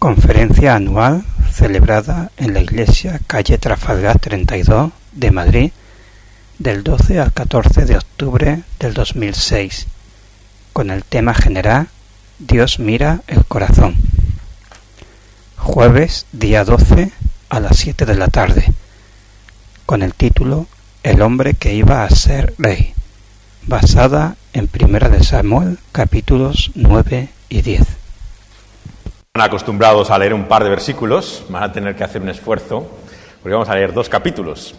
Conferencia anual celebrada en la Iglesia Calle Trafalgar 32 de Madrid del 12 al 14 de octubre del 2006, con el tema general Dios mira el corazón. Jueves día 12 a las 7 de la tarde, con el título El hombre que iba a ser rey, basada en 1 de Samuel capítulos 9 y 10. Están acostumbrados a leer un par de versículos, van a tener que hacer un esfuerzo, porque vamos a leer 2 capítulos.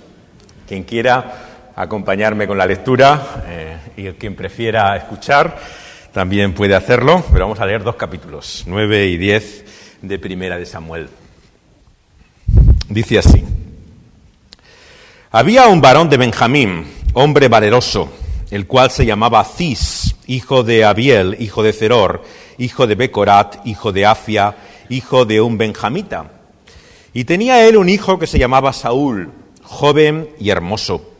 Quien quiera acompañarme con la lectura y quien prefiera escuchar, también puede hacerlo, pero vamos a leer 2 capítulos, 9 y 10 de 1 de Samuel. Dice así: Había un varón de Benjamín, hombre valeroso, el cual se llamaba Cis, hijo de Abiel, hijo de Zeror, hijo de Becorat, hijo de Afia, hijo de un benjamita. Y tenía él un hijo que se llamaba Saúl, joven y hermoso.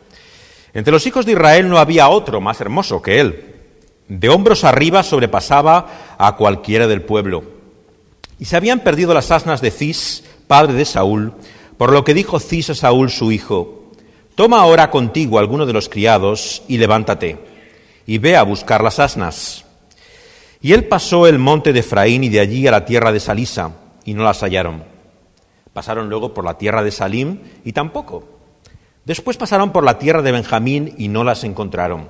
Entre los hijos de Israel no había otro más hermoso que él. De hombros arriba sobrepasaba a cualquiera del pueblo. Y se habían perdido las asnas de Cis, padre de Saúl, por lo que dijo Cis a Saúl su hijo: Toma ahora contigo alguno de los criados y levántate, y ve a buscar las asnas. Y él pasó el monte de Efraín y de allí a la tierra de Salisa, y no las hallaron. Pasaron luego por la tierra de Salim, y tampoco. Después pasaron por la tierra de Benjamín, y no las encontraron.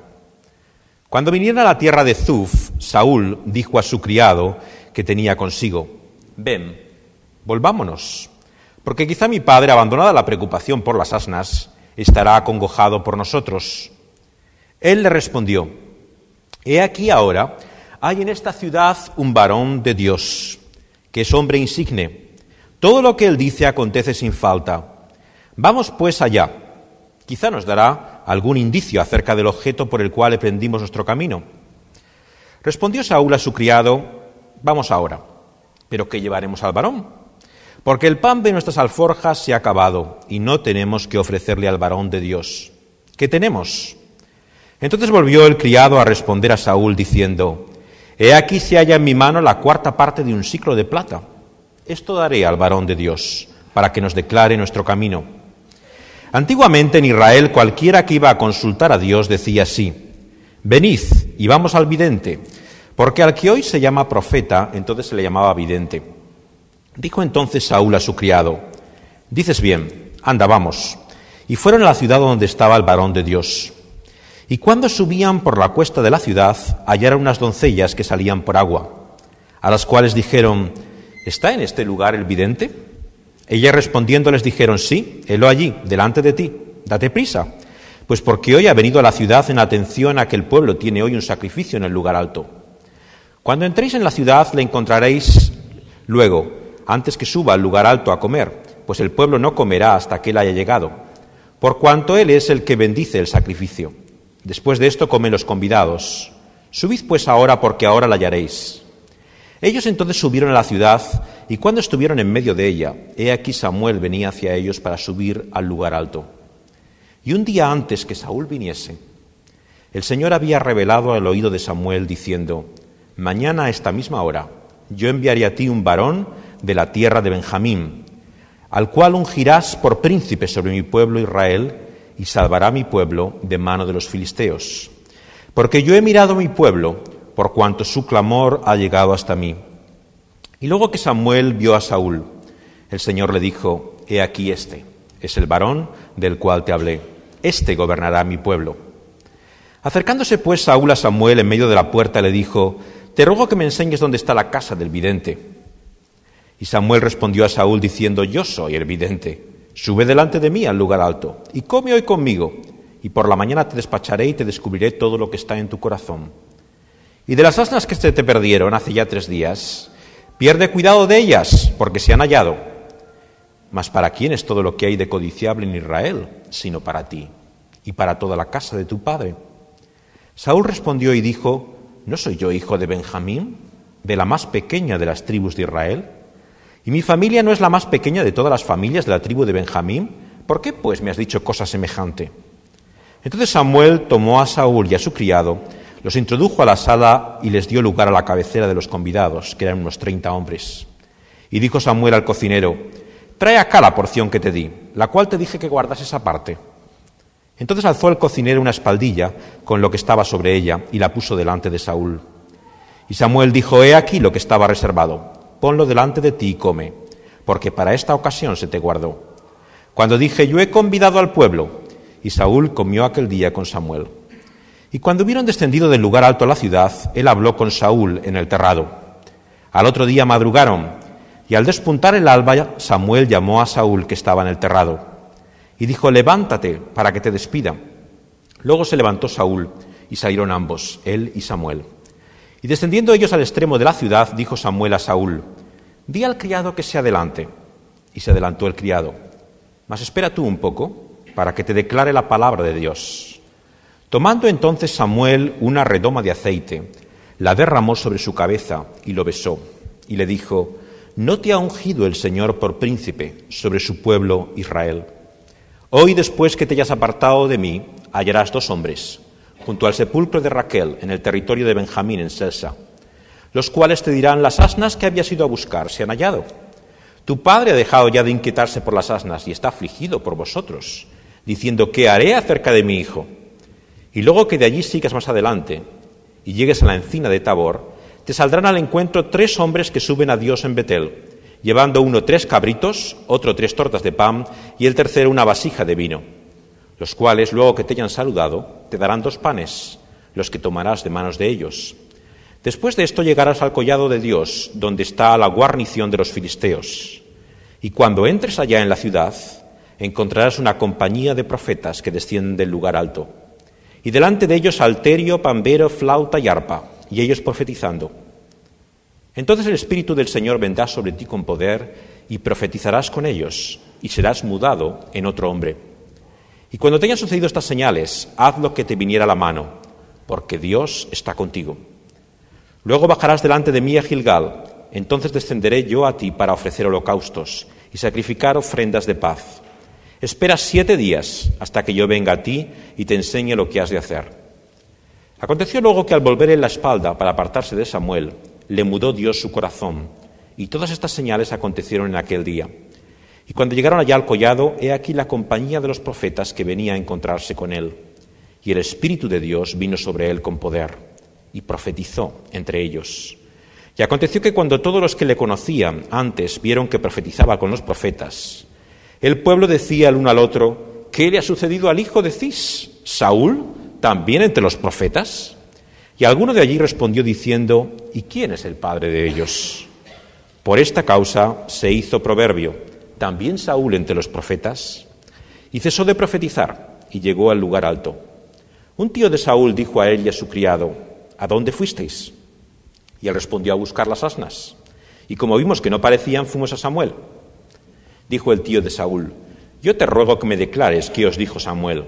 Cuando vinieron a la tierra de Zuf, Saúl dijo a su criado que tenía consigo: Ven, volvámonos, porque quizá mi padre, abandonada la preocupación por las asnas, estará acongojado por nosotros. Él le respondió: He aquí ahora hay en esta ciudad un varón de Dios, que es hombre insigne. Todo lo que él dice acontece sin falta. Vamos pues allá. Quizá nos dará algún indicio acerca del objeto por el cual emprendimos nuestro camino. Respondió Saúl a su criado: Vamos ahora. ¿Pero qué llevaremos al varón? Porque el pan de nuestras alforjas se ha acabado y no tenemos que ofrecerle al varón de Dios. ¿Qué tenemos? Entonces volvió el criado a responder a Saúl diciendo: He aquí se halla en mi mano la 4ª parte de un siclo de plata. Esto daré al varón de Dios, para que nos declare nuestro camino. Antiguamente en Israel cualquiera que iba a consultar a Dios decía así: Venid y vamos al vidente, porque al que hoy se llama profeta, entonces se le llamaba vidente. Dijo entonces Saúl a su criado: Dices bien, anda, vamos. Y fueron a la ciudad donde estaba el varón de Dios. Y cuando subían por la cuesta de la ciudad, hallaron unas doncellas que salían por agua, a las cuales dijeron: ¿Está en este lugar el vidente? Ellas respondiendo les dijeron: Sí, helo allí, delante de ti, date prisa, pues porque hoy ha venido a la ciudad en atención a que el pueblo tiene hoy un sacrificio en el lugar alto. Cuando entréis en la ciudad le encontraréis luego, antes que suba al lugar alto a comer, pues el pueblo no comerá hasta que él haya llegado, por cuanto él es el que bendice el sacrificio. Después de esto comen los convidados. Subid pues ahora, porque ahora la hallaréis. Ellos entonces subieron a la ciudad, y cuando estuvieron en medio de ella, he aquí Samuel venía hacia ellos para subir al lugar alto. Y un día antes que Saúl viniese, el Señor había revelado al oído de Samuel, diciendo: Mañana a esta misma hora yo enviaré a ti un varón de la tierra de Benjamín, al cual ungirás por príncipe sobre mi pueblo Israel, y salvará a mi pueblo de mano de los filisteos. Porque yo he mirado a mi pueblo, por cuanto su clamor ha llegado hasta mí. Y luego que Samuel vio a Saúl, el Señor le dijo: He aquí este es el varón del cual te hablé. Este gobernará mi pueblo. Acercándose pues Saúl a Samuel en medio de la puerta, le dijo: Te ruego que me enseñes dónde está la casa del vidente. Y Samuel respondió a Saúl diciendo: Yo soy el vidente. Sube delante de mí al lugar alto, y come hoy conmigo, y por la mañana te despacharé y te descubriré todo lo que está en tu corazón. Y de las asnas que se te perdieron hace ya 3 días, pierde cuidado de ellas, porque se han hallado. Mas ¿para quién es todo lo que hay de codiciable en Israel, sino para ti, y para toda la casa de tu padre? Saúl respondió y dijo: ¿No soy yo hijo de Benjamín, de la más pequeña de las tribus de Israel? ¿Y mi familia no es la más pequeña de todas las familias de la tribu de Benjamín? ¿Por qué, pues, me has dicho cosa semejante? Entonces Samuel tomó a Saúl y a su criado, los introdujo a la sala y les dio lugar a la cabecera de los convidados, que eran unos 30 hombres. Y dijo Samuel al cocinero: trae acá la porción que te di, la cual te dije que guardases aparte. Entonces alzó el cocinero una espaldilla con lo que estaba sobre ella y la puso delante de Saúl. Y Samuel dijo: he aquí lo que estaba reservado, ponlo delante de ti y come, porque para esta ocasión se te guardó. Cuando dije: yo he convidado al pueblo, y Saúl comió aquel día con Samuel. Y cuando hubieron descendido del lugar alto a la ciudad, él habló con Saúl en el terrado. Al otro día madrugaron, y al despuntar el alba, Samuel llamó a Saúl, que estaba en el terrado, y dijo: levántate para que te despida. Luego se levantó Saúl, y salieron ambos, él y Samuel. Y descendiendo ellos al extremo de la ciudad, dijo Samuel a Saúl: di al criado que se adelante. Y se adelantó el criado. Mas espera tú un poco, para que te declare la palabra de Dios. Tomando entonces Samuel una redoma de aceite, la derramó sobre su cabeza y lo besó, y le dijo: ¿no te ha ungido el Señor por príncipe sobre su pueblo Israel? Hoy, después que te hayas apartado de mí, hallarás 2 hombres, junto al sepulcro de Raquel, en el territorio de Benjamín, en Selsa, los cuales te dirán: las asnas que habías ido a buscar se han hallado. Tu padre ha dejado ya de inquietarse por las asnas y está afligido por vosotros, diciendo: ¿qué haré acerca de mi hijo? Y luego que de allí sigas más adelante y llegues a la encina de Tabor, te saldrán al encuentro 3 hombres que suben a Dios en Betel, llevando uno 3 cabritos, otro 3 tortas de pan y el tercero una vasija de vino, los cuales, luego que te hayan saludado, te darán 2 panes, los que tomarás de manos de ellos. Después de esto llegarás al collado de Dios, donde está la guarnición de los filisteos. Y cuando entres allá en la ciudad, encontrarás una compañía de profetas que descienden del lugar alto. Y delante de ellos salterio, pandero, flauta y arpa, y ellos profetizando. Entonces el Espíritu del Señor vendrá sobre ti con poder, y profetizarás con ellos, y serás mudado en otro hombre. Y cuando te hayan sucedido estas señales, haz lo que te viniera a la mano, porque Dios está contigo. Luego bajarás delante de mí a Gilgal, entonces descenderé yo a ti para ofrecer holocaustos y sacrificar ofrendas de paz. Espera 7 días hasta que yo venga a ti y te enseñe lo que has de hacer. Aconteció luego que al volver en la espalda para apartarse de Samuel, le mudó Dios su corazón, y todas estas señales acontecieron en aquel día. Y cuando llegaron allá al collado, he aquí la compañía de los profetas que venía a encontrarse con él. Y el Espíritu de Dios vino sobre él con poder, y profetizó entre ellos. Y aconteció que cuando todos los que le conocían antes vieron que profetizaba con los profetas, el pueblo decía el uno al otro: ¿qué le ha sucedido al hijo de Cis? ¿Saúl también entre los profetas? Y alguno de allí respondió diciendo: ¿y quién es el padre de ellos? Por esta causa se hizo proverbio: ¿también Saúl entre los profetas? Y cesó de profetizar y llegó al lugar alto. Un tío de Saúl dijo a él y a su criado: ¿a dónde fuisteis? Y él respondió: a buscar las asnas. Y como vimos que no parecían, fuimos a Samuel. Dijo el tío de Saúl: yo te ruego que me declares qué os dijo Samuel.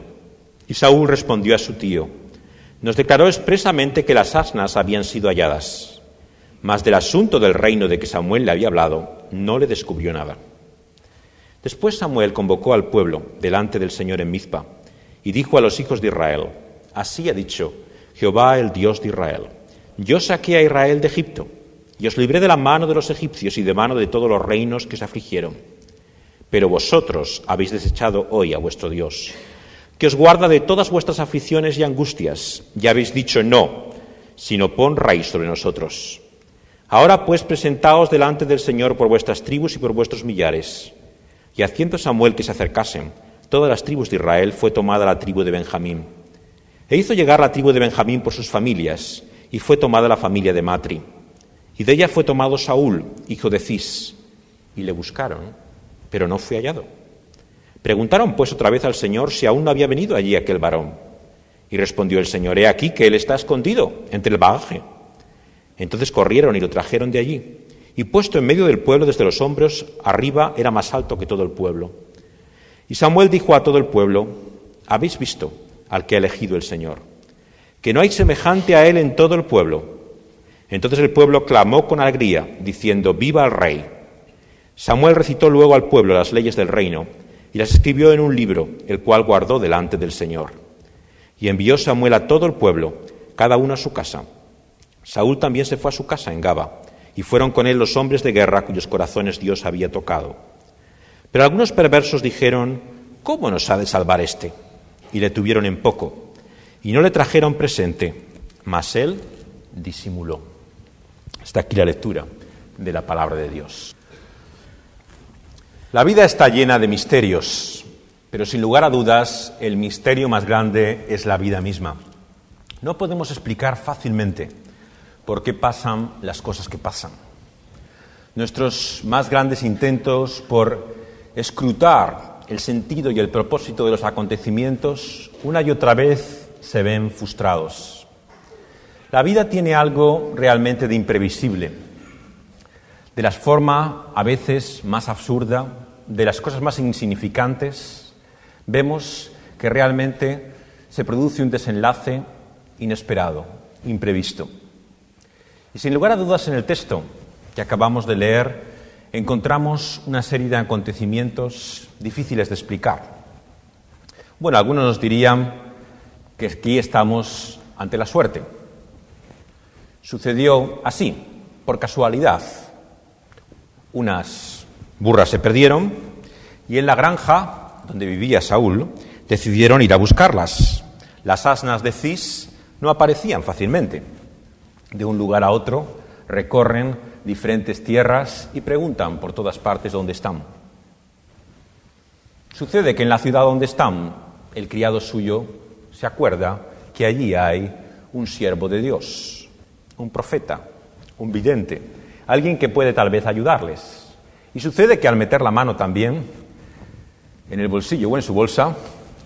Y Saúl respondió a su tío: nos declaró expresamente que las asnas habían sido halladas, mas del asunto del reino de que Samuel le había hablado, no le descubrió nada. Después Samuel convocó al pueblo delante del Señor en Mizpa, y dijo a los hijos de Israel: así ha dicho Jehová, el Dios de Israel: yo saqué a Israel de Egipto, y os libré de la mano de los egipcios y de mano de todos los reinos que se afligieron. Pero vosotros habéis desechado hoy a vuestro Dios, que os guarda de todas vuestras aflicciones y angustias, y habéis dicho: no, sino pon raíz sobre nosotros. Ahora pues presentaos delante del Señor por vuestras tribus y por vuestros millares. Y haciendo Samuel que se acercasen todas las tribus de Israel, fue tomada la tribu de Benjamín. E hizo llegar la tribu de Benjamín por sus familias, y fue tomada la familia de Matri. Y de ella fue tomado Saúl, hijo de Cis, y le buscaron, pero no fue hallado. Preguntaron pues otra vez al Señor si aún no había venido allí aquel varón. Y respondió el Señor: he aquí que él está escondido entre el bagaje. Entonces corrieron y lo trajeron de allí, y puesto en medio del pueblo desde los hombros arriba, era más alto que todo el pueblo. Y Samuel dijo a todo el pueblo: habéis visto al que ha elegido el Señor, que no hay semejante a él en todo el pueblo. Entonces el pueblo clamó con alegría, diciendo: viva el rey. Samuel recitó luego al pueblo las leyes del reino, y las escribió en un libro, el cual guardó delante del Señor. Y envió Samuel a todo el pueblo, cada uno a su casa. Saúl también se fue a su casa en Gaba, y fueron con él los hombres de guerra cuyos corazones Dios había tocado. Pero algunos perversos dijeron: ¿cómo nos ha de salvar éste? Y le tuvieron en poco, y no le trajeron presente, mas él disimuló. Está aquí la lectura de la palabra de Dios. La vida está llena de misterios, pero sin lugar a dudas, el misterio más grande es la vida misma. No podemos explicar fácilmente por qué pasan las cosas que pasan. Nuestros más grandes intentos por escrutar el sentido y el propósito de los acontecimientos una y otra vez se ven frustrados. La vida tiene algo realmente de imprevisible, de la forma a veces más absurda, de las cosas más insignificantes, vemos que realmente se produce un desenlace inesperado, imprevisto. Y sin lugar a dudas, en el texto que acabamos de leer encontramos una serie de acontecimientos difíciles de explicar. Bueno, algunos nos dirían que aquí estamos ante la suerte. Sucedió así, por casualidad. Unas burras se perdieron y en la granja donde vivía Saúl decidieron ir a buscarlas. Las asnas de Cis no aparecían fácilmente. De un lugar a otro recorren diferentes tierras y preguntan por todas partes dónde están. Sucede que en la ciudad donde están, el criado suyo se acuerda que allí hay un siervo de Dios, un profeta, un vidente, alguien que puede tal vez ayudarles. Y sucede que al meter la mano también en el bolsillo o en su bolsa,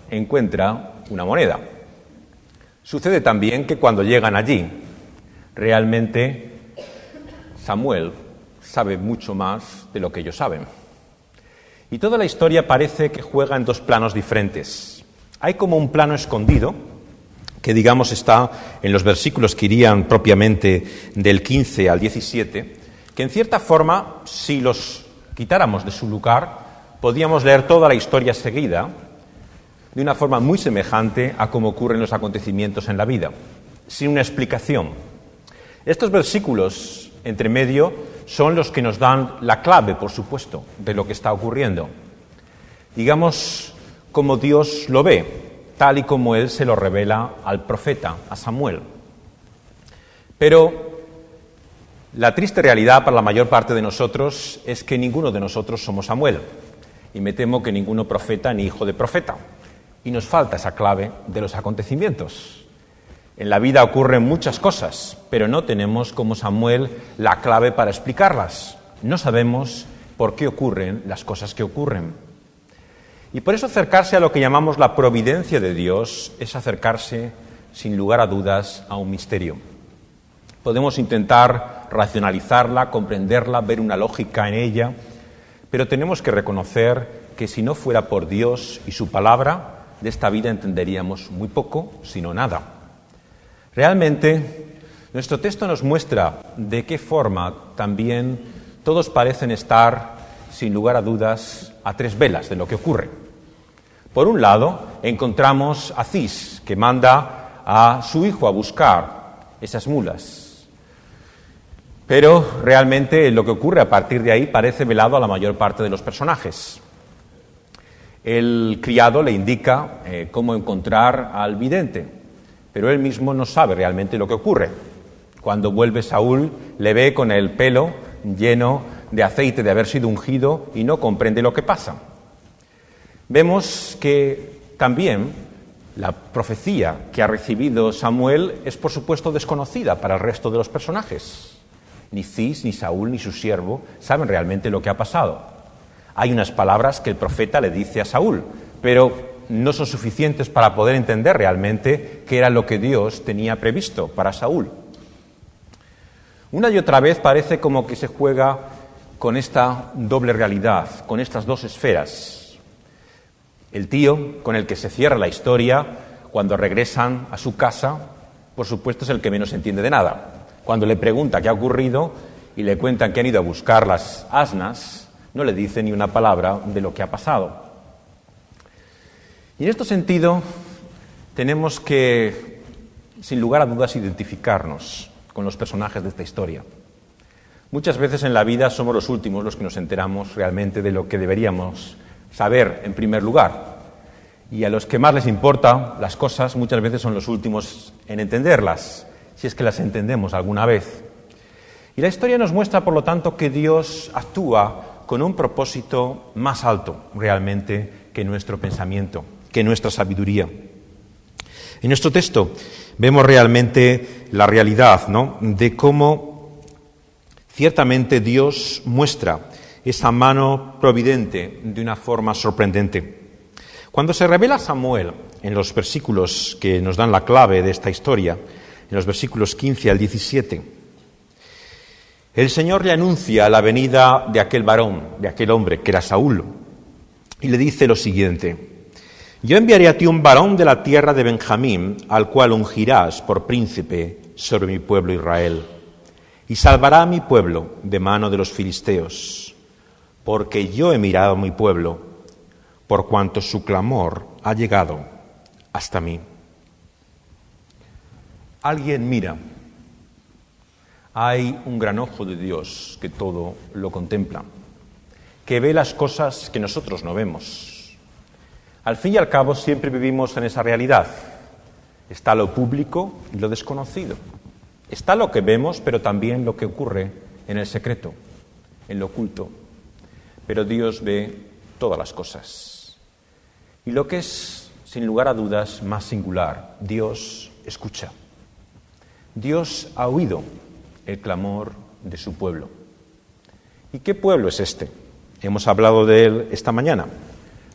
encuentra una moneda. Sucede también que cuando llegan allí, realmente Samuel sabe mucho más de lo que ellos saben. Y toda la historia parece que juega en dos planos diferentes. Hay como un plano escondido, que digamos está en los versículos que irían propiamente del 15 al 17, que en cierta forma, si los quitáramos de su lugar, podríamos leer toda la historia seguida de una forma muy semejante a cómo ocurren los acontecimientos en la vida, sin una explicación. Estos versículos entre medio son los que nos dan la clave, por supuesto, de lo que está ocurriendo. Digamos como Dios lo ve, tal y como Él se lo revela al profeta, a Samuel. Pero la triste realidad para la mayor parte de nosotros es que ninguno de nosotros somos Samuel, y me temo que ninguno profeta ni hijo de profeta. Y nos falta esa clave de los acontecimientos. En la vida ocurren muchas cosas, pero no tenemos, como Samuel, la clave para explicarlas. No sabemos por qué ocurren las cosas que ocurren. Y por eso acercarse a lo que llamamos la providencia de Dios es acercarse, sin lugar a dudas, a un misterio. Podemos intentar racionalizarla, comprenderla, ver una lógica en ella, pero tenemos que reconocer que si no fuera por Dios y su palabra, de esta vida entenderíamos muy poco, si no nada. Realmente, nuestro texto nos muestra de qué forma también todos parecen estar, sin lugar a dudas, a tres velas de lo que ocurre. Por un lado, encontramos a Cis, que manda a su hijo a buscar esas mulas. Pero realmente lo que ocurre a partir de ahí parece velado a la mayor parte de los personajes. El criado le indica cómo encontrar al vidente, pero él mismo no sabe realmente lo que ocurre. Cuando vuelve Saúl, le ve con el pelo lleno de aceite de haber sido ungido y no comprende lo que pasa. Vemos que también la profecía que ha recibido Samuel es, por supuesto, desconocida para el resto de los personajes. Ni Cis, ni Saúl, ni su siervo saben realmente lo que ha pasado. Hay unas palabras que el profeta le dice a Saúl, pero no son suficientes para poder entender realmente qué era lo que Dios tenía previsto para Saúl. Una y otra vez parece como que se juega con esta doble realidad, con estas dos esferas. El tío con el que se cierra la historia, cuando regresan a su casa, por supuesto es el que menos entiende de nada. Cuando le pregunta qué ha ocurrido y le cuentan que han ido a buscar las asnas, no le dice ni una palabra de lo que ha pasado. Y en este sentido, tenemos que, sin lugar a dudas, identificarnos con los personajes de esta historia. Muchas veces en la vida somos los últimos los que nos enteramos realmente de lo que deberíamos saber en primer lugar. Y a los que más les importan las cosas muchas veces son los últimos en entenderlas, si es que las entendemos alguna vez. Y la historia nos muestra, por lo tanto, que Dios actúa con un propósito más alto realmente que nuestro pensamiento, que nuestra sabiduría. En nuestro texto vemos realmente la realidad, ¿no?, de cómo ciertamente Dios muestra esa mano providente de una forma sorprendente. Cuando se revela Samuel en los versículos que nos dan la clave de esta historia, en los versículos 15 al 17, el Señor le anuncia la venida de aquel varón, de aquel hombre, que era Saúl, y le dice lo siguiente: yo enviaré a ti un varón de la tierra de Benjamín, al cual ungirás por príncipe sobre mi pueblo Israel, y salvará a mi pueblo de mano de los filisteos, porque yo he mirado a mi pueblo, por cuanto su clamor ha llegado hasta mí. Alguien mira. Hay un gran ojo de Dios que todo lo contempla, que ve las cosas que nosotros no vemos. Al fin y al cabo siempre vivimos en esa realidad. Está lo público y lo desconocido. Está lo que vemos, pero también lo que ocurre en el secreto, en lo oculto. Pero Dios ve todas las cosas. Y lo que es, sin lugar a dudas, más singular, Dios escucha. Dios ha oído el clamor de su pueblo. ¿Y qué pueblo es este? Hemos hablado de él esta mañana.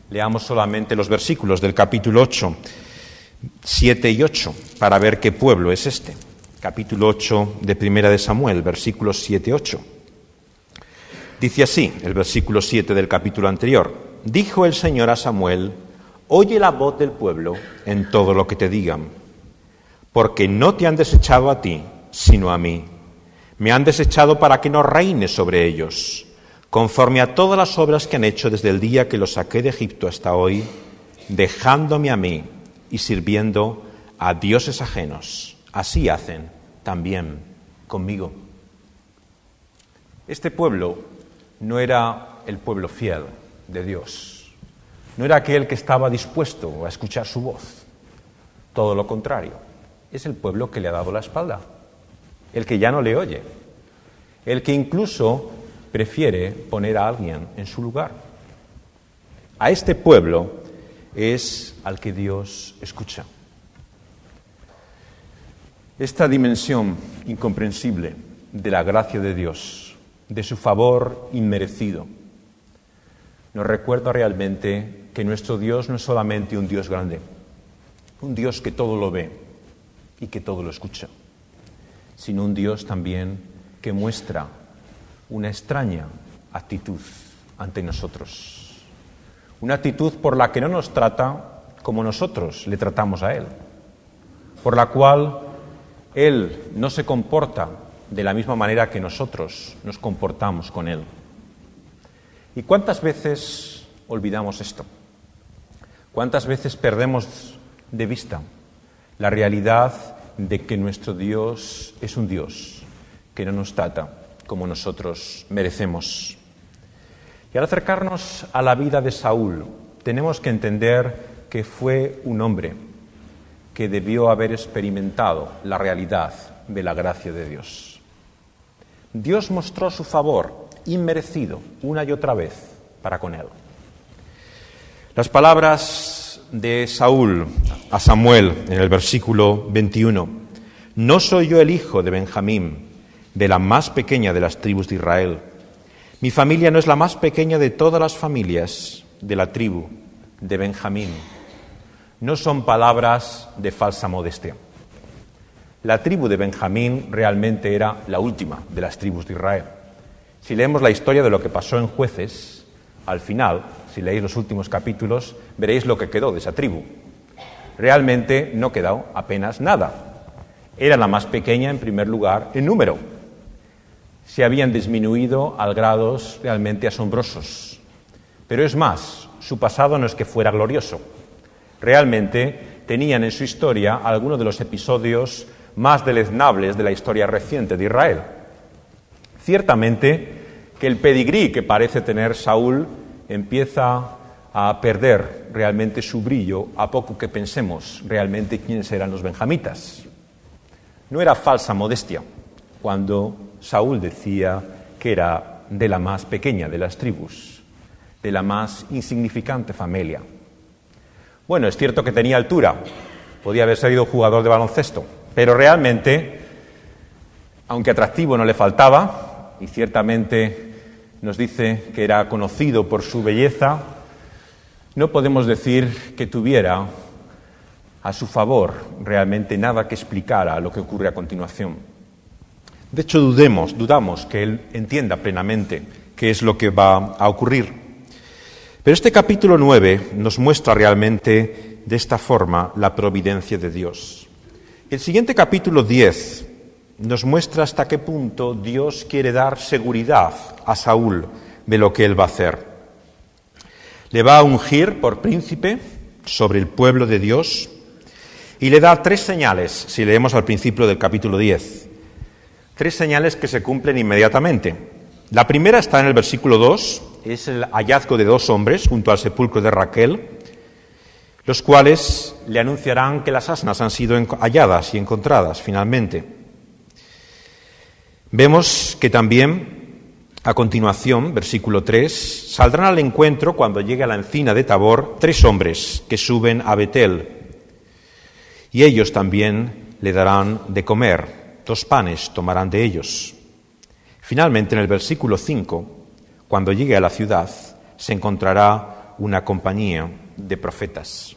Leamos solamente los versículos del capítulo 8, 7 y 8, para ver qué pueblo es este. Capítulo 8 de Primera de Samuel, versículos 7 y 8. Dice así, el versículo 7 del capítulo anterior: dijo el Señor a Samuel: oye la voz del pueblo en todo lo que te digan, porque no te han desechado a ti, sino a mí. Me han desechado para que no reine sobre ellos, conforme a todas las obras que han hecho desde el día que los saqué de Egipto hasta hoy, dejándome a mí y sirviendo a dioses ajenos. Así hacen también conmigo. Este pueblo no era el pueblo fiel de Dios. No era aquel que estaba dispuesto a escuchar su voz. Todo lo contrario. Es el pueblo que le ha dado la espalda. El que ya no le oye. El que incluso prefiere poner a alguien en su lugar. A este pueblo es al que Dios escucha. Esta dimensión incomprensible de la gracia de Dios, de su favor inmerecido, nos recuerda realmente que nuestro Dios no es solamente un Dios grande, un Dios que todo lo ve y que todo lo escucha, sino un Dios también que muestra una extraña actitud ante nosotros. Una actitud por la que no nos trata como nosotros le tratamos a Él, por la cual Él no se comporta de la misma manera que nosotros nos comportamos con Él. ¿Y cuántas veces olvidamos esto? ¿Cuántas veces perdemos de vista la realidad de que nuestro Dios es un Dios que no nos trata como nosotros merecemos? Y al acercarnos a la vida de Saúl, tenemos que entender que fue un hombre que debió haber experimentado la realidad de la gracia de Dios. Dios mostró su favor inmerecido una y otra vez para con él. Las palabras de Saúl a Samuel en el versículo 21: no soy yo el hijo de Benjamín, de la más pequeña de las tribus de Israel. Mi familia no es la más pequeña de todas las familias de la tribu de Benjamín. No son palabras de falsa modestia. La tribu de Benjamín realmente era la última de las tribus de Israel. Si leemos la historia de lo que pasó en Jueces, al final, si leéis los últimos capítulos, veréis lo que quedó de esa tribu. Realmente no quedó apenas nada. Era la más pequeña, en primer lugar, en número. Se habían disminuido a grados realmente asombrosos. Pero es más, su pasado no es que fuera glorioso. Realmente tenían en su historia algunos de los episodios más deleznables de la historia reciente de Israel. Ciertamente que el pedigrí que parece tener Saúl empieza a perder realmente su brillo a poco que pensemos realmente quiénes eran los benjamitas. No era falsa modestia cuando Saúl decía que era de la más pequeña de las tribus, de la más insignificante familia. Bueno, es cierto que tenía altura, podía haber sido jugador de baloncesto, pero realmente, aunque atractivo no le faltaba, y ciertamente nos dice que era conocido por su belleza, no podemos decir que tuviera a su favor realmente nada que explicara a lo que ocurre a continuación. De hecho, dudamos que él entienda plenamente qué es lo que va a ocurrir. Pero este capítulo 9 nos muestra realmente de esta forma la providencia de Dios. El siguiente capítulo 10 nos muestra hasta qué punto Dios quiere dar seguridad a Saúl de lo que él va a hacer. Le va a ungir por príncipe sobre el pueblo de Dios y le da 3 señales, si leemos al principio del capítulo 10. 3 señales que se cumplen inmediatamente. La primera está en el versículo 2, es el hallazgo de 2 hombres junto al sepulcro de Raquel, los cuales le anunciarán que las asnas han sido halladas y encontradas finalmente. Vemos que también, a continuación, versículo 3, saldrán al encuentro cuando llegue a la encina de Tabor 3 hombres que suben a Betel, y ellos también le darán de comer, 2 panes tomarán de ellos. Finalmente, en el versículo 5, cuando llegue a la ciudad, se encontrará una compañía de profetas.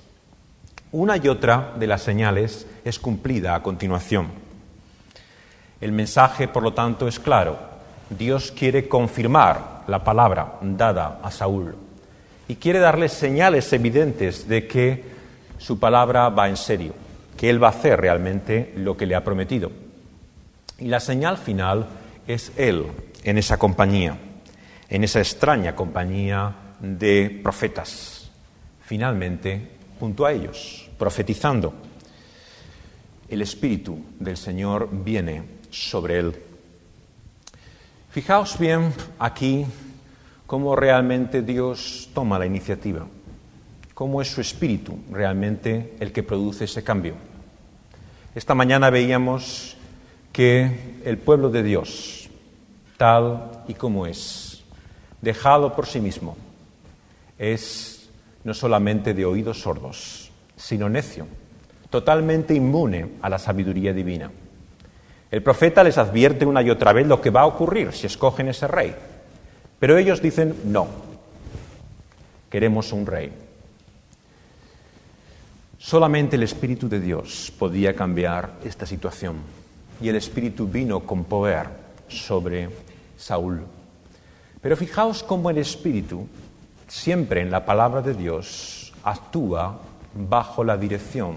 Una y otra de las señales es cumplida a continuación. El mensaje, por lo tanto, es claro. Dios quiere confirmar la palabra dada a Saúl y quiere darle señales evidentes de que su palabra va en serio, que él va a hacer realmente lo que le ha prometido. Y la señal final es él en esa compañía, en esa extraña compañía de profetas, finalmente junto a ellos, profetizando. El Espíritu del Señor viene sobre él. Fijaos bien aquí cómo realmente Dios toma la iniciativa, cómo es su Espíritu realmente el que produce ese cambio. Esta mañana veíamos que el pueblo de Dios, tal y como es, dejado por sí mismo, es no solamente de oídos sordos, sino necio, totalmente inmune a la sabiduría divina. El profeta les advierte una y otra vez lo que va a ocurrir si escogen ese rey, pero ellos dicen no, queremos un rey. Solamente el Espíritu de Dios podía cambiar esta situación, y el Espíritu vino con poder sobre Saúl. Pero fijaos cómo el Espíritu, siempre en la palabra de Dios, actúa bajo la dirección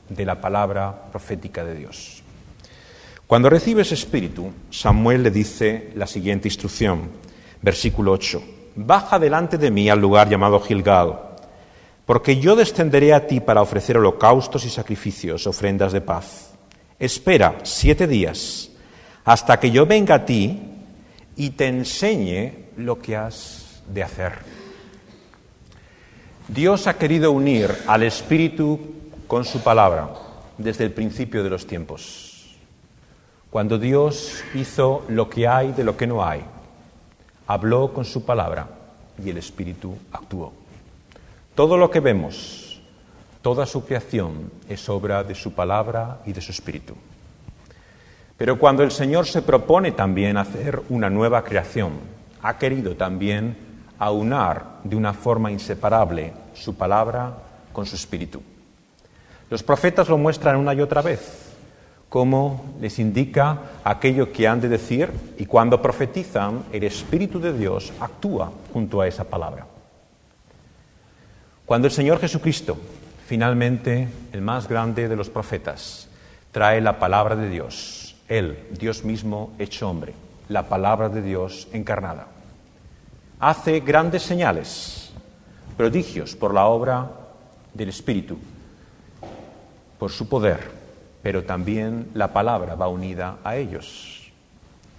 de la palabra profética de Dios. Cuando recibe ese Espíritu, Samuel le dice la siguiente instrucción, versículo 8, «Baja delante de mí al lugar llamado Gilgal, porque yo descenderé a ti para ofrecer holocaustos y sacrificios, ofrendas de paz. Espera 7 días hasta que yo venga a ti y te enseñe lo que has de hacer». Dios ha querido unir al Espíritu con su palabra desde el principio de los tiempos. Cuando Dios hizo lo que hay de lo que no hay, habló con su palabra y el Espíritu actuó. Todo lo que vemos, toda su creación es obra de su palabra y de su Espíritu. Pero cuando el Señor se propone también hacer una nueva creación, ha querido también aunar de una forma inseparable su palabra con su Espíritu. Los profetas lo muestran una y otra vez, cómo les indica aquello que han de decir, y cuando profetizan, el Espíritu de Dios actúa junto a esa palabra. Cuando el Señor Jesucristo, finalmente el más grande de los profetas, trae la palabra de Dios, Él, Dios mismo hecho hombre, la palabra de Dios encarnada, hace grandes señales, prodigios por la obra del Espíritu, por su poder, pero también la palabra va unida a ellos.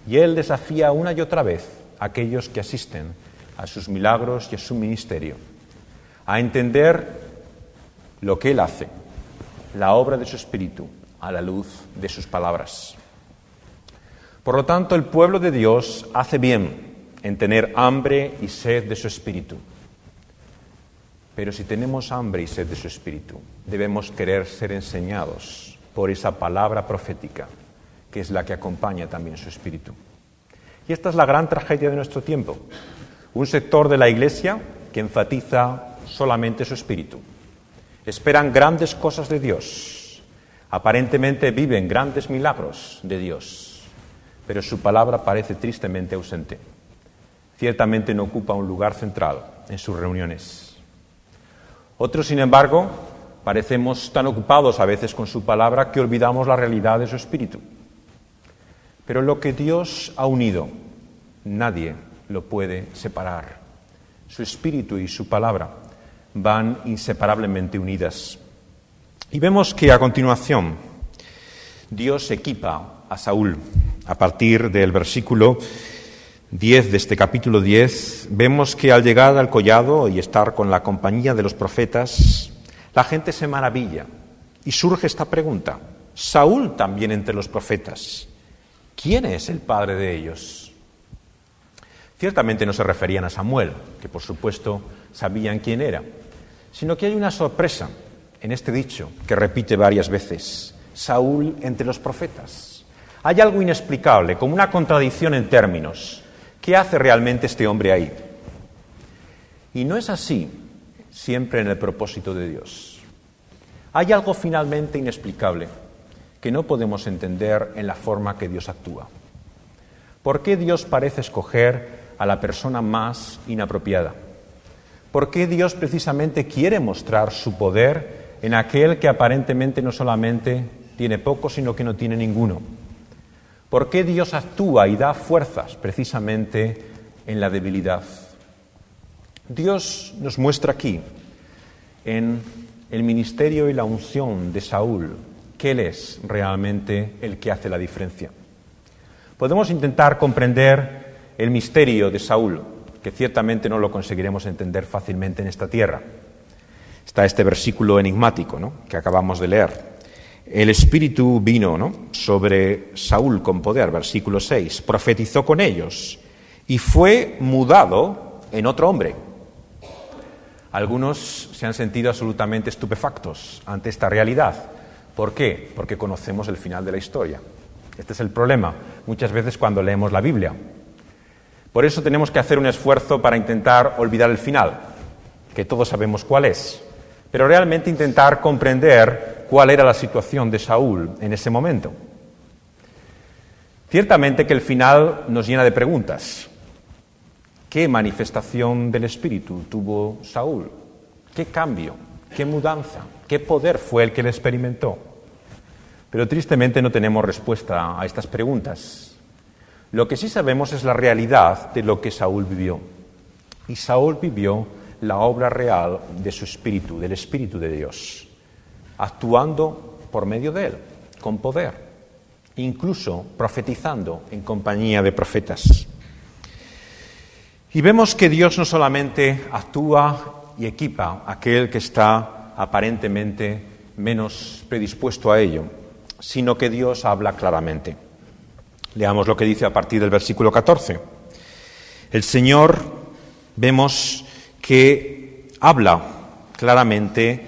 Y Él desafía una y otra vez a aquellos que asisten a sus milagros y a su ministerio a entender lo que Él hace, la obra de su Espíritu, a la luz de sus palabras. Por lo tanto, el pueblo de Dios hace bien en tener hambre y sed de su Espíritu. Pero si tenemos hambre y sed de su Espíritu, debemos querer ser enseñados por esa palabra profética, que es la que acompaña también su Espíritu. Y esta es la gran tragedia de nuestro tiempo. Un sector de la Iglesia que enfatiza solamente su Espíritu. Esperan grandes cosas de Dios. Aparentemente viven grandes milagros de Dios. Pero su palabra parece tristemente ausente. Ciertamente no ocupa un lugar central en sus reuniones. Otros, sin embargo, parecemos tan ocupados a veces con su palabra que olvidamos la realidad de su Espíritu. Pero lo que Dios ha unido, nadie lo puede separar. Su Espíritu y su palabra van inseparablemente unidas. Y vemos que a continuación Dios equipa a Saúl. A partir del versículo 10 de este capítulo 10, vemos que al llegar al collado y estar con la compañía de los profetas, la gente se maravilla y surge esta pregunta: ¿Saúl también entre los profetas? ¿Quién es el padre de ellos? Ciertamente no se referían a Samuel, que por supuesto sabían quién era, sino que hay una sorpresa en este dicho que repite varias veces: Saúl entre los profetas. Hay algo inexplicable, como una contradicción en términos. ¿Qué hace realmente este hombre ahí? Y no es así siempre en el propósito de Dios. Hay algo finalmente inexplicable que no podemos entender en la forma que Dios actúa. ¿Por qué Dios parece escoger a la persona más inapropiada? ¿Por qué Dios precisamente quiere mostrar su poder en aquel que aparentemente no solamente tiene poco, sino que no tiene ninguno? ¿Por qué Dios actúa y da fuerzas precisamente en la debilidad? Dios nos muestra aquí, en el ministerio y la unción de Saúl, que Él es realmente el que hace la diferencia. Podemos intentar comprender el misterio de Saúl, que ciertamente no lo conseguiremos entender fácilmente en esta tierra. Está este versículo enigmático, ¿no?, que acabamos de leer. El Espíritu vino, ¿no?, sobre Saúl con poder, versículo 6, profetizó con ellos y fue mudado en otro hombre. Algunos se han sentido absolutamente estupefactos ante esta realidad. ¿Por qué? Porque conocemos el final de la historia. Este es el problema muchas veces cuando leemos la Biblia. Por eso tenemos que hacer un esfuerzo para intentar olvidar el final, que todos sabemos cuál es, pero realmente intentar comprender cuál era la situación de Saúl en ese momento. Ciertamente que el final nos llena de preguntas. ¿Qué manifestación del Espíritu tuvo Saúl? ¿Qué cambio? ¿Qué mudanza? ¿Qué poder fue el que él experimentó? Pero tristemente no tenemos respuesta a estas preguntas. Lo que sí sabemos es la realidad de lo que Saúl vivió. Y Saúl vivió la obra real de su Espíritu, del Espíritu de Dios, actuando por medio de él, con poder, incluso profetizando en compañía de profetas. Y vemos que Dios no solamente actúa y equipa a aquel que está aparentemente menos predispuesto a ello, sino que Dios habla claramente. Leamos lo que dice a partir del versículo 14. El Señor, vemos que habla claramente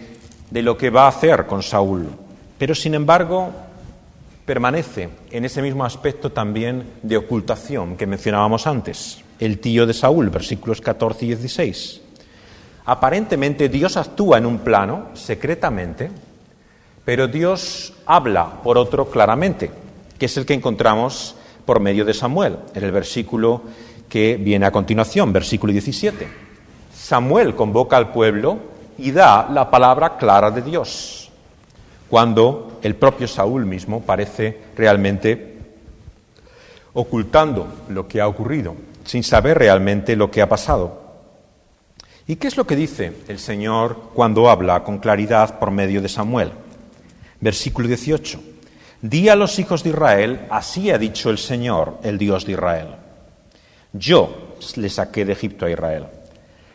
de lo que va a hacer con Saúl, pero sin embargo permanece en ese mismo aspecto también de ocultación que mencionábamos antes. El tío de Saúl, versículos 14 y 16. Aparentemente Dios actúa en un plano, secretamente, pero Dios habla por otro claramente, que es el que encontramos por medio de Samuel, en el versículo que viene a continuación, versículo 17. Samuel convoca al pueblo y da la palabra clara de Dios, cuando el propio Saúl mismo parece realmente ocultando lo que ha ocurrido, sin saber realmente lo que ha pasado. ¿Y qué es lo que dice el Señor cuando habla con claridad por medio de Samuel? Versículo 18. Di a los hijos de Israel, así ha dicho el Señor, el Dios de Israel. Yo le saqué de Egipto a Israel.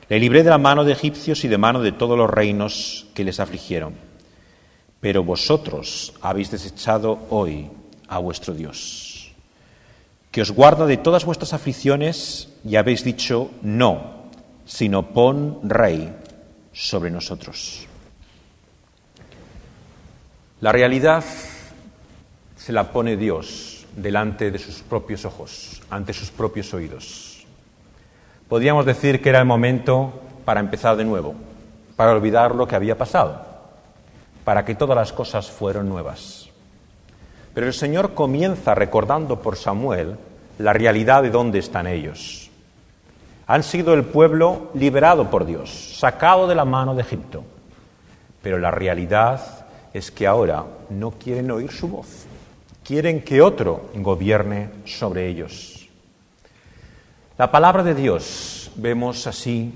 Le libré de la mano de egipcios y de mano de todos los reinos que les afligieron. Pero vosotros habéis desechado hoy a vuestro Dios, que os guarda de todas vuestras aflicciones, y habéis dicho no, sino pon rey sobre nosotros. La realidad se la pone Dios delante de sus propios ojos, ante sus propios oídos. Podríamos decir que era el momento para empezar de nuevo, para olvidar lo que había pasado, para que todas las cosas fueran nuevas. Pero el Señor comienza recordando por Samuel la realidad de dónde están ellos. Han sido el pueblo liberado por Dios, sacado de la mano de Egipto. Pero la realidad es que ahora no quieren oír su voz. Quieren que otro gobierne sobre ellos. La palabra de Dios vemos así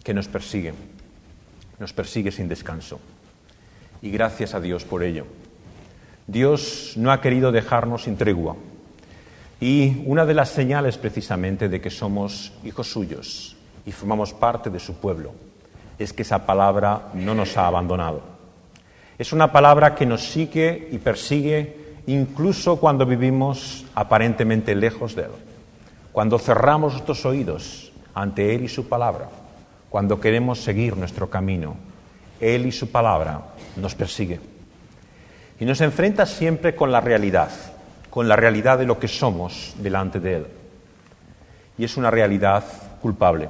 que nos persigue sin descanso. Y gracias a Dios por ello. Dios no ha querido dejarnos sin tregua. Y una de las señales precisamente de que somos hijos suyos y formamos parte de su pueblo es que esa palabra no nos ha abandonado. Es una palabra que nos sigue y persigue incluso cuando vivimos aparentemente lejos de Él, cuando cerramos nuestros oídos ante Él y su palabra, cuando queremos seguir nuestro camino, Él y su palabra nos persigue. Y nos enfrenta siempre con la realidad de lo que somos delante de Él. Y es una realidad culpable.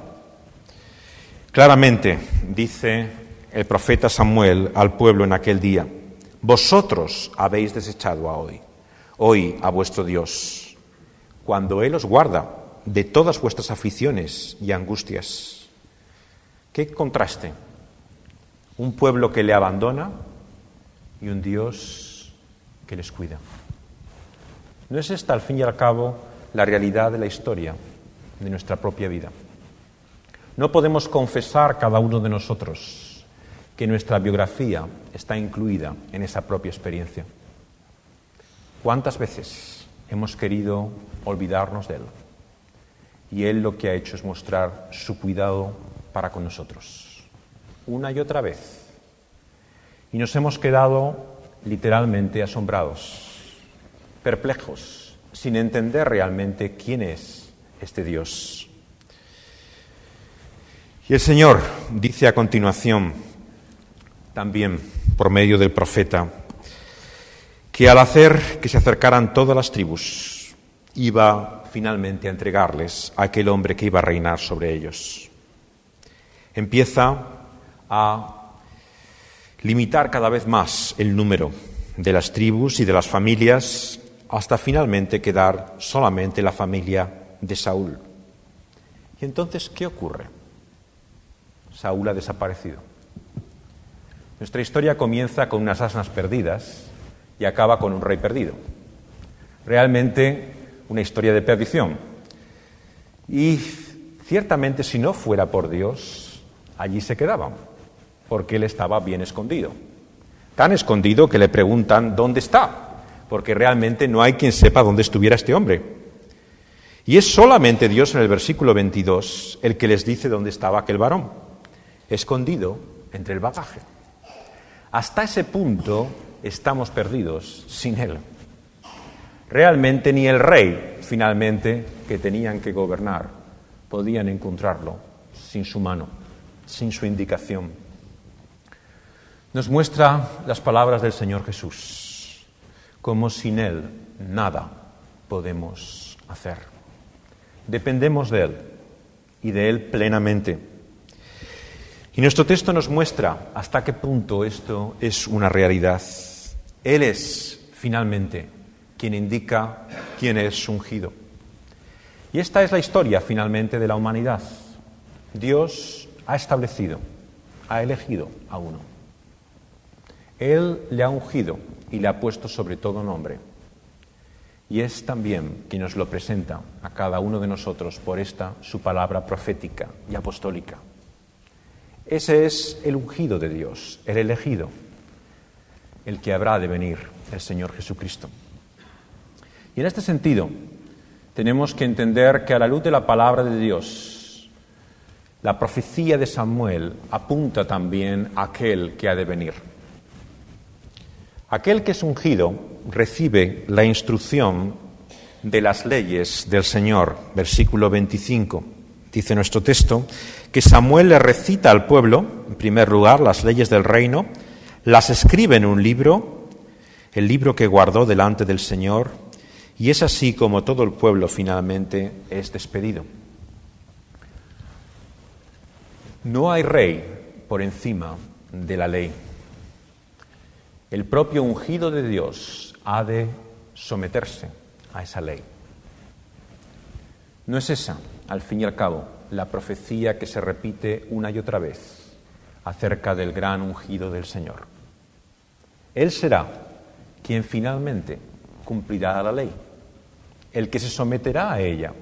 Claramente dice el profeta Samuel al pueblo en aquel día: vosotros habéis desechado hoy a vuestro Dios, cuando Él os guarda de todas vuestras aflicciones y angustias. ¡Qué contraste! Un pueblo que le abandona y un Dios que les cuida. ¿No es esta, al fin y al cabo, la realidad de la historia de nuestra propia vida? No podemos confesar cada uno de nosotros que nuestra biografía está incluida en esa propia experiencia. ¿Cuántas veces hemos querido olvidarnos de Él? Y Él lo que ha hecho es mostrar su cuidado para con nosotros, una y otra vez. Y nos hemos quedado literalmente asombrados, perplejos, sin entender realmente quién es este Dios. Y el Señor dice a continuación, también por medio del profeta, que al hacer que se acercaran todas las tribus, iba finalmente a entregarles a aquel hombre que iba a reinar sobre ellos. Empieza a limitar cada vez más el número de las tribus y de las familias, hasta finalmente quedar solamente la familia de Saúl. Y entonces, ¿qué ocurre? Saúl ha desaparecido. Nuestra historia comienza con unas asnas perdidas y acaba con un rey perdido. Realmente una historia de perdición. Y ciertamente, si no fuera por Dios, allí se quedaban, porque él estaba bien escondido. Tan escondido que le preguntan dónde está, porque realmente no hay quien sepa dónde estuviera este hombre. Y es solamente Dios en el versículo 22 el que les dice dónde estaba aquel varón, escondido entre el bagaje. Hasta ese punto estamos perdidos sin él. Realmente ni el rey, finalmente, que tenían que gobernar, podían encontrarlo sin su mano, sin su indicación. Nos muestra las palabras del Señor Jesús, como sin Él nada podemos hacer. Dependemos de Él y de Él plenamente. Y nuestro texto nos muestra hasta qué punto esto es una realidad. Él es, finalmente, quien indica quién es ungido. Y esta es la historia, finalmente, de la humanidad. Dios ha establecido, ha elegido a uno. Él le ha ungido y le ha puesto sobre todo nombre. Y es también quien nos lo presenta a cada uno de nosotros por esta su palabra profética y apostólica. Ese es el ungido de Dios, el elegido, el que habrá de venir, el Señor Jesucristo. Y en este sentido, tenemos que entender que a la luz de la palabra de Dios, la profecía de Samuel apunta también a aquel que ha de venir. Aquel que es ungido recibe la instrucción de las leyes del Señor. Versículo 25. Dice nuestro texto que Samuel le recita al pueblo, en primer lugar, las leyes del reino, las escribe en un libro, el libro que guardó delante del Señor, y es así como todo el pueblo finalmente es despedido. No hay rey por encima de la ley. El propio ungido de Dios ha de someterse a esa ley. ¿No es esa, al fin y al cabo, la profecía que se repite una y otra vez acerca del gran ungido del Señor? Él será quien finalmente cumplirá la ley, el que se someterá a ella,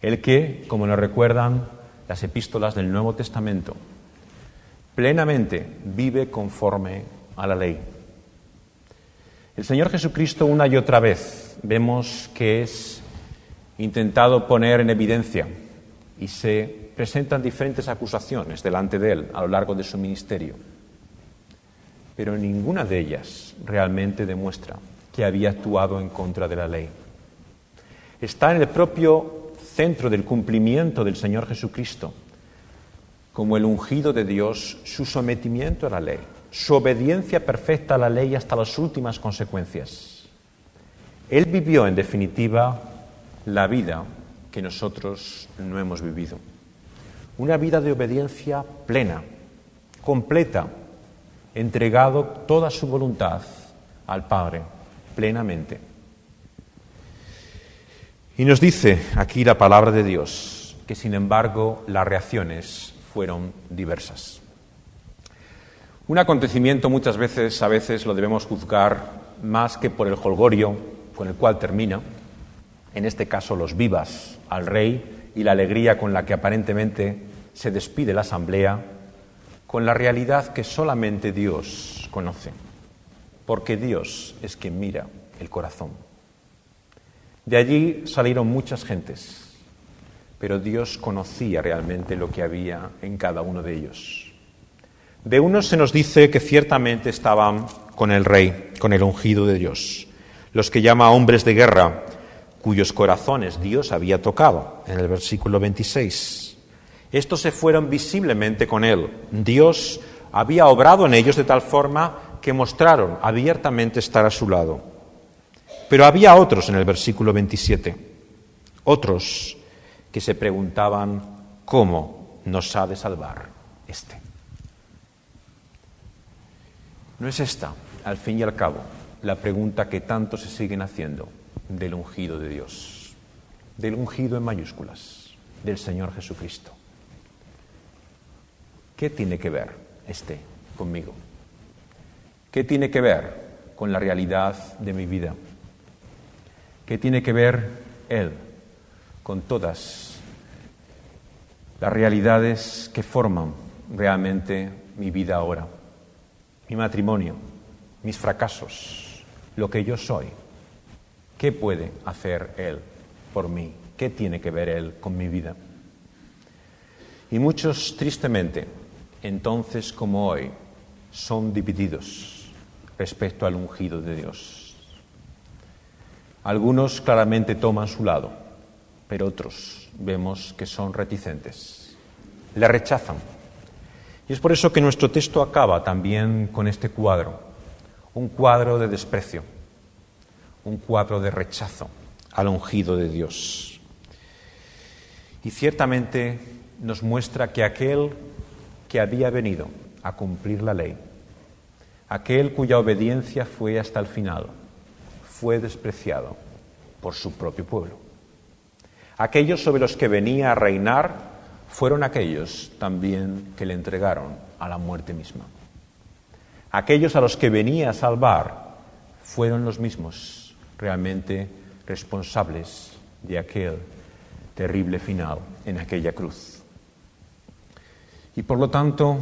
el que, como nos recuerdan las epístolas del Nuevo Testamento, plenamente vive conforme a la ley. El Señor Jesucristo una y otra vez vemos que es intentado poner en evidencia y se presentan diferentes acusaciones delante de Él a lo largo de su ministerio, pero ninguna de ellas realmente demuestra que había actuado en contra de la ley. Está en el propio centro del cumplimiento del Señor Jesucristo, como el ungido de Dios, su sometimiento a la ley, su obediencia perfecta a la ley hasta las últimas consecuencias. Él vivió, en definitiva, la vida que nosotros no hemos vivido. Una vida de obediencia plena, completa, entregado toda su voluntad al Padre, plenamente. Y nos dice aquí la palabra de Dios que, sin embargo, las reacciones fueron diversas. Un acontecimiento a veces lo debemos juzgar más que por el jolgorio con el cual termina, en este caso los vivas al rey y la alegría con la que aparentemente se despide la asamblea, con la realidad que solamente Dios conoce, porque Dios es quien mira el corazón. De allí salieron muchas gentes, pero Dios conocía realmente lo que había en cada uno de ellos. De unos se nos dice que ciertamente estaban con el rey, con el ungido de Dios, los que llama hombres de guerra, cuyos corazones Dios había tocado, en el versículo 26. Estos se fueron visiblemente con él. Dios había obrado en ellos de tal forma que mostraron abiertamente estar a su lado. Pero había otros en el versículo 27, otros que se preguntaban cómo nos ha de salvar este. ¿No es esta, al fin y al cabo, la pregunta que tanto se siguen haciendo del ungido de Dios, del ungido en mayúsculas, del Señor Jesucristo? ¿Qué tiene que ver este conmigo? ¿Qué tiene que ver con la realidad de mi vida? ¿Qué tiene que ver Él con todas las realidades que forman realmente mi vida ahora? Mi matrimonio, mis fracasos, lo que yo soy. ¿Qué puede hacer Él por mí? ¿Qué tiene que ver Él con mi vida? Y muchos, tristemente, entonces como hoy, son divididos respecto al ungido de Dios. Algunos claramente toman su lado, pero otros vemos que son reticentes, le rechazan. Y es por eso que nuestro texto acaba también con este cuadro, un cuadro de desprecio, un cuadro de rechazo al ungido de Dios. Y ciertamente nos muestra que aquel que había venido a cumplir la ley, aquel cuya obediencia fue hasta el final, fue despreciado por su propio pueblo. Aquellos sobre los que venía a reinar fueron aquellos también que le entregaron a la muerte misma. Aquellos a los que venía a salvar fueron los mismos realmente responsables de aquel terrible final en aquella cruz. Y por lo tanto,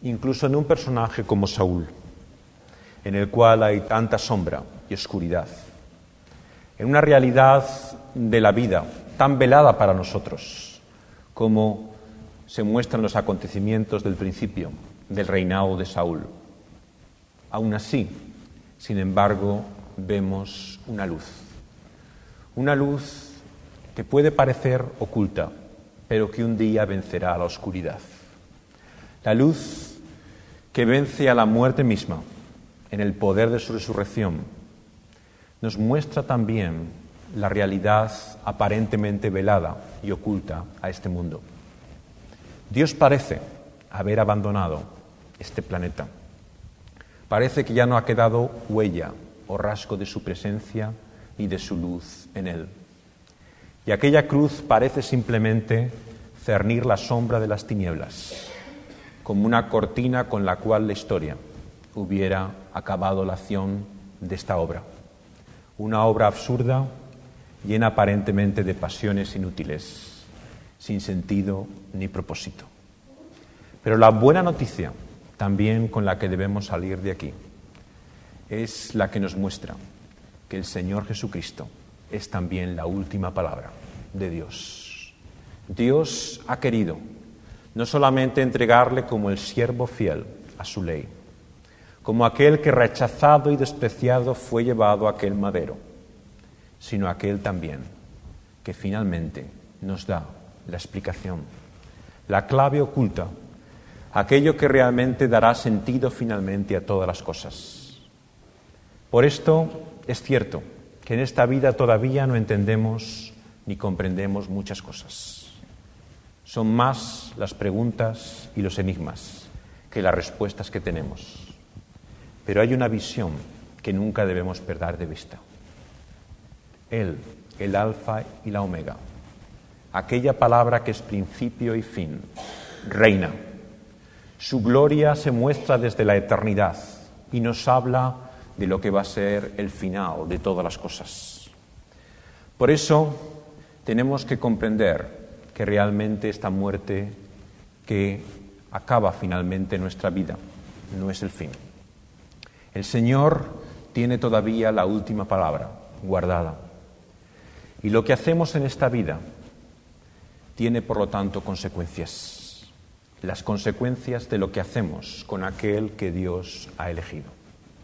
incluso en un personaje como Saúl, en el cual hay tanta sombra y oscuridad, en una realidad de la vida tan velada para nosotros como se muestran los acontecimientos del principio del reinado de Saúl. Aún así, sin embargo, vemos una luz que puede parecer oculta, pero que un día vencerá a la oscuridad. La luz que vence a la muerte misma en el poder de su resurrección nos muestra también la realidad aparentemente velada y oculta a este mundo. Dios parece haber abandonado este planeta. Parece que ya no ha quedado huella o rasgo de su presencia y de su luz en él. Y aquella cruz parece simplemente cernir la sombra de las tinieblas, como una cortina con la cual la historia hubiera acabado la acción de esta obra. Una obra absurda, llena aparentemente de pasiones inútiles, sin sentido ni propósito. Pero la buena noticia, también con la que debemos salir de aquí, es la que nos muestra que el Señor Jesucristo es también la última palabra de Dios. Dios ha querido no solamente entregarle como el siervo fiel a su ley, como aquel que rechazado y despreciado fue llevado a aquel madero, sino aquel también que finalmente nos da la explicación, la clave oculta, aquello que realmente dará sentido finalmente a todas las cosas. Por esto es cierto que en esta vida todavía no entendemos ni comprendemos muchas cosas. Son más las preguntas y los enigmas que las respuestas que tenemos. Pero hay una visión que nunca debemos perder de vista. Él, el Alfa y la Omega, aquella palabra que es principio y fin, reina. Su gloria se muestra desde la eternidad y nos habla de lo que va a ser el final de todas las cosas. Por eso tenemos que comprender que realmente esta muerte que acaba finalmente nuestra vida no es el fin. El Señor tiene todavía la última palabra guardada. Y lo que hacemos en esta vida tiene, por lo tanto, consecuencias. Las consecuencias de lo que hacemos con aquel que Dios ha elegido,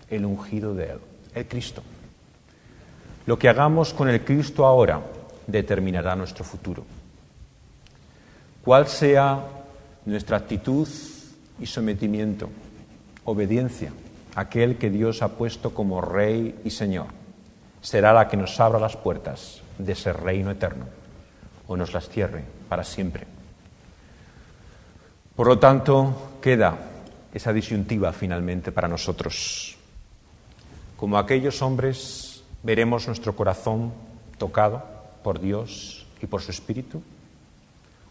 el ungido de Él, el Cristo. Lo que hagamos con el Cristo ahora determinará nuestro futuro. Cuál sea nuestra actitud y sometimiento, obediencia a aquel que Dios ha puesto como Rey y Señor, será la que nos abra las puertas de ese reino eterno o nos las cierre para siempre. Por lo tanto, queda esa disyuntiva finalmente para nosotros. Como aquellos hombres, veremos nuestro corazón tocado por Dios y por su Espíritu,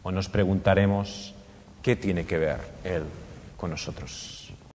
o nos preguntaremos qué tiene que ver Él con nosotros.